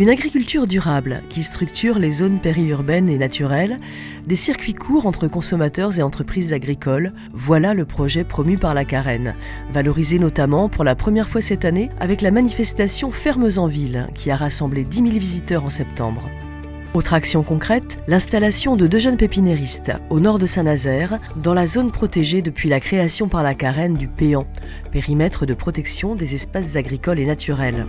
Une agriculture durable qui structure les zones périurbaines et naturelles, des circuits courts entre consommateurs et entreprises agricoles, voilà le projet promu par la Carène, valorisé notamment pour la première fois cette année avec la manifestation Fermes en Ville qui a rassemblé 10 000 visiteurs en septembre. Autre action concrète, l'installation de 2 jeunes pépiniéristes au nord de Saint-Nazaire, dans la zone protégée depuis la création par la Carène du Péan, périmètre de protection des espaces agricoles et naturels.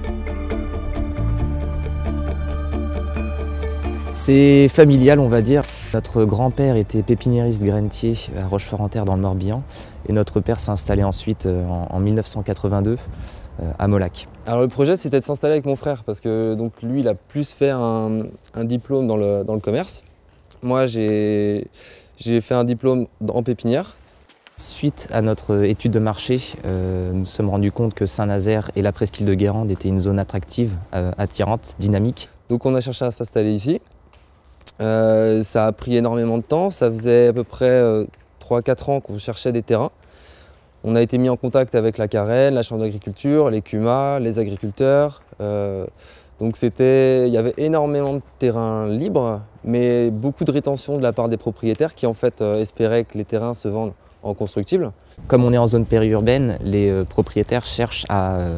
C'est familial, on va dire. Notre grand-père était pépiniériste grainetier à Rochefort-en-Terre dans le Morbihan et notre père s'est installé ensuite en 1982 à Molac. Alors le projet c'était de s'installer avec mon frère parce que donc, lui il a plus fait un diplôme dans le commerce. Moi j'ai fait un diplôme en pépinière. Suite à notre étude de marché, nous nous sommes rendus compte que Saint-Nazaire et la presqu'île de Guérande étaient une zone attractive, attirante, dynamique. Donc on a cherché à s'installer ici. Ça a pris énormément de temps, ça faisait à peu près 3-4 ans qu'on cherchait des terrains. On a été mis en contact avec la Carène, la Chambre d'agriculture, les CUMA, les agriculteurs. Donc il y avait énormément de terrains libres, mais beaucoup de rétention de la part des propriétaires qui en fait espéraient que les terrains se vendent en constructible. Comme on est en zone périurbaine, les propriétaires cherchent à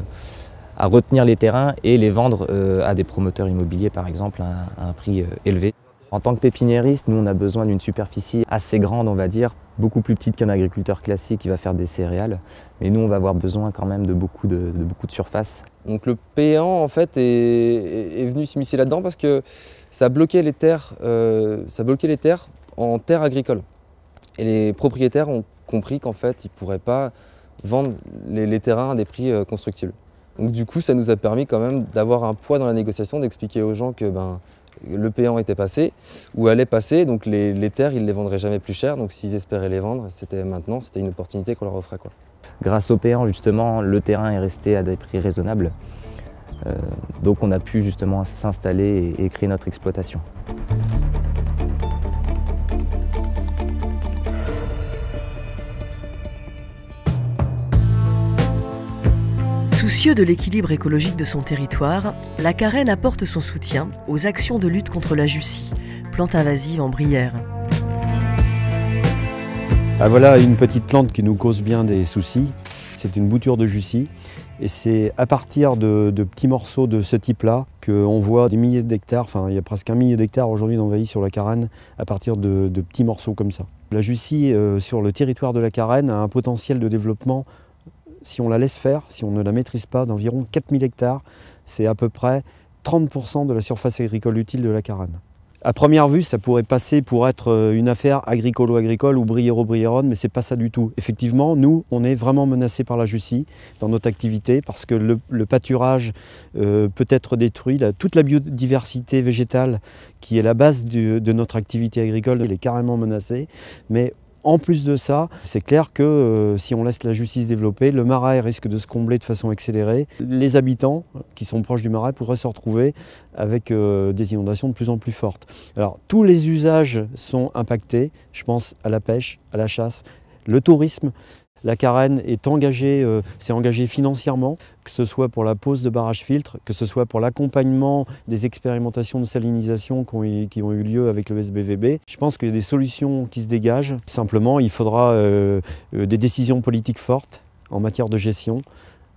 retenir les terrains et les vendre à des promoteurs immobiliers par exemple à un prix élevé. En tant que pépiniériste, nous on a besoin d'une superficie assez grande, on va dire, beaucoup plus petite qu'un agriculteur classique qui va faire des céréales. Mais nous on va avoir besoin quand même de beaucoup de surface. Donc le Péan en fait est venu s'immiscer là-dedans parce que ça bloquait les terres, en terres agricoles. Et les propriétaires ont compris qu'en fait ils ne pourraient pas vendre les terrains à des prix constructibles. Donc du coup ça nous a permis quand même d'avoir un poids dans la négociation, d'expliquer aux gens que le Péan était passé, ou allait passer, donc les terres, ils ne les vendraient jamais plus cher, donc s'ils espéraient les vendre, c'était une opportunité qu'on leur offrait. Grâce au Péan, justement, le terrain est resté à des prix raisonnables, donc on a pu justement s'installer et créer notre exploitation. Soucieux de l'équilibre écologique de son territoire, la Carène apporte son soutien aux actions de lutte contre la Jussie, plante invasive en Brière. Voilà une petite plante qui nous cause bien des soucis. C'est une bouture de Jussie et c'est à partir de petits morceaux de ce type-là qu'on voit des milliers d'hectares, enfin il y a presque 1 millier d'hectares aujourd'hui d'envahis sur la Carène à partir de petits morceaux comme ça. La Jussie sur le territoire de la Carène a un potentiel de développement, si on la laisse faire, si on ne la maîtrise pas, d'environ 4000 hectares, c'est à peu près 30% de la surface agricole utile de la Carène. À première vue, ça pourrait passer pour être une affaire agricolo-agricole ou briéro-briéronne, mais ce n'est pas ça du tout. Effectivement, nous, on est vraiment menacés par la Jussie dans notre activité parce que le pâturage peut être détruit. Toute la biodiversité végétale qui est la base de notre activité agricole, elle est carrément menacée. Mais en plus de ça, c'est clair que si on laisse la Jussie se développer, le marais risque de se combler de façon accélérée. Les habitants qui sont proches du marais pourraient se retrouver avec des inondations de plus en plus fortes. Alors tous les usages sont impactés, je pense à la pêche, à la chasse, le tourisme. La Carène s'est engagée financièrement, que ce soit pour la pose de barrages filtres, que ce soit pour l'accompagnement des expérimentations de salinisation qui ont eu lieu avec le SBVB. Je pense qu'il y a des solutions qui se dégagent. Simplement, il faudra des décisions politiques fortes en matière de gestion.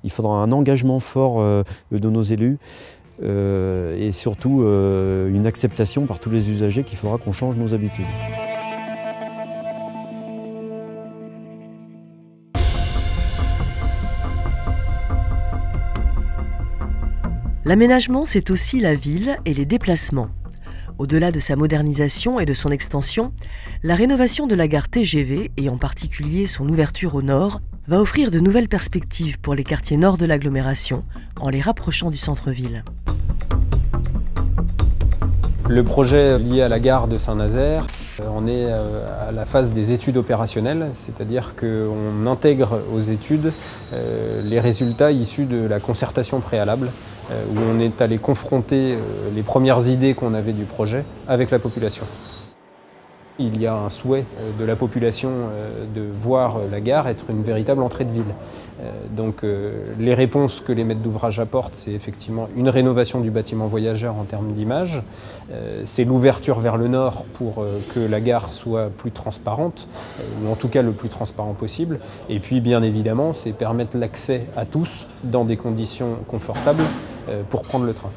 Il faudra un engagement fort de nos élus et surtout une acceptation par tous les usagers qu'il faudra qu'on change nos habitudes. L'aménagement, c'est aussi la ville et les déplacements. Au-delà de sa modernisation et de son extension, la rénovation de la gare TGV, et en particulier son ouverture au nord, va offrir de nouvelles perspectives pour les quartiers nord de l'agglomération, en les rapprochant du centre-ville. Le projet lié à la gare de Saint-Nazaire, on est à la phase des études opérationnelles, c'est-à-dire qu'on intègre aux études les résultats issus de la concertation préalable, où on est allé confronter les premières idées qu'on avait du projet avec la population. Il y a un souhait de la population de voir la gare être une véritable entrée de ville. Donc les réponses que les maîtres d'ouvrage apportent, c'est effectivement une rénovation du bâtiment voyageur en termes d'image, c'est l'ouverture vers le nord pour que la gare soit plus transparente, ou en tout cas le plus transparent possible, et puis bien évidemment c'est permettre l'accès à tous dans des conditions confortables pour prendre le train.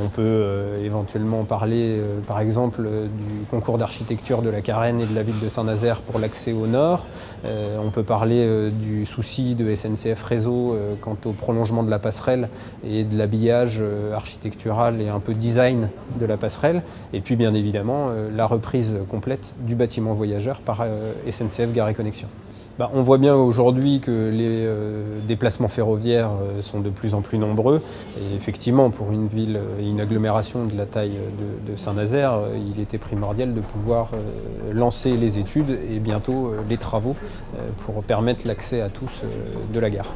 On peut éventuellement parler par exemple du concours d'architecture de la Carène et de la ville de Saint-Nazaire pour l'accès au nord. On peut parler du souci de SNCF Réseau quant au prolongement de la passerelle et de l'habillage architectural et un peu design de la passerelle. Et puis bien évidemment la reprise complète du bâtiment voyageur par SNCF Gare et Connexion. On voit bien aujourd'hui que les déplacements ferroviaires sont de plus en plus nombreux. Et effectivement, pour une ville et une agglomération de la taille de Saint-Nazaire, il était primordial de pouvoir lancer les études et bientôt les travaux pour permettre l'accès à tous de la gare.